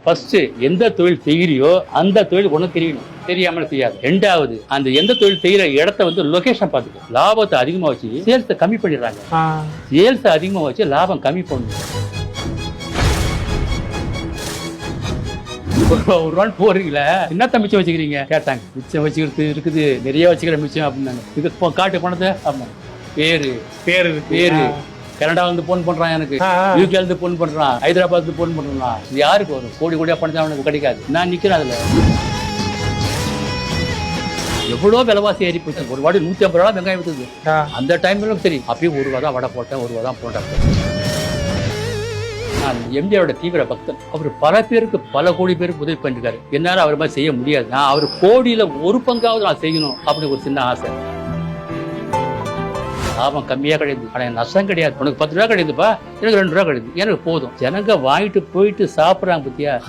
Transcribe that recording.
First எந்த தொழில் செய்கிறியோ அந்த தொழில் ஒண்ணு தெரியணும், தெரியாமல் செய்யாது. ரெண்டாவது, அந்த எந்த தொழில் செய்யற இடத்த வந்து லொகேஷன் பார்த்துக்கோ. லாபத்தை அதிகமா வச்சு சேல்ஸை கம்மி பண்ணிடுறாங்க. சேல்ஸ் அதிகமா வச்சு லாபம் கம்மி பண்ணணும். ஒரு நாள் போறீங்களா, என்னத்த மிச்சம் வச்சுக்கிறீங்க கேட்டாங்க. மிச்சம் வச்சுக்கிறது இருக்குது, நிறைய வச்சுக்கிற மிச்சம் அப்படின்னாங்க. இது காட்டு பணத்தை அப்படின்னாங்க. பேரு பேரு பேரு கனடால இருந்து போன் பண்றான், எனக்கு யூகேல இருந்து போன் பண்றான், ஹைதராபாத் இருந்து போன் பண்றான். இது யாருக்கு வரும்? கோடி கோடியா பணம் அவனுக்கு கிடைக்காது. நான் நிக்கிறேன் அதுல. எவ்வளவு விலைவாசி ஏறி போச்சு. ஒரு வாடி 150 ரூபா வெங்காயம் வித்துது. அந்த டைம்ல சரி, அப்பயும் 1 ரூபா தான் வடை போட்டேன், 1 ரூபா தான் போட்டேன். நான் எம்ஜிஆரோட தீவிர பக்தன். அவர் பல பேருக்கு, பல கோடி பேருக்கு உதவி பண்ணிருக்காரு. என்னால அவர் மாதிரி செய்ய முடியாது. நான் அவர் கோடியில ஒரு பங்காவது நான் செய்யணும் அப்படின்னு ஒரு சின்ன ஆசை. லாபம் கம்மியா கிடையாது, ஆனா நஷ்டம் கிடையாது. உனக்கு 10 ரூபா கிடையாதுப்பா, எனக்கு 2 ரூபா கிடையாது, எனக்கு போதும். ஜனங்க வாங்கிட்டு போயிட்டு சாப்பிட்றாங்க பத்தியா.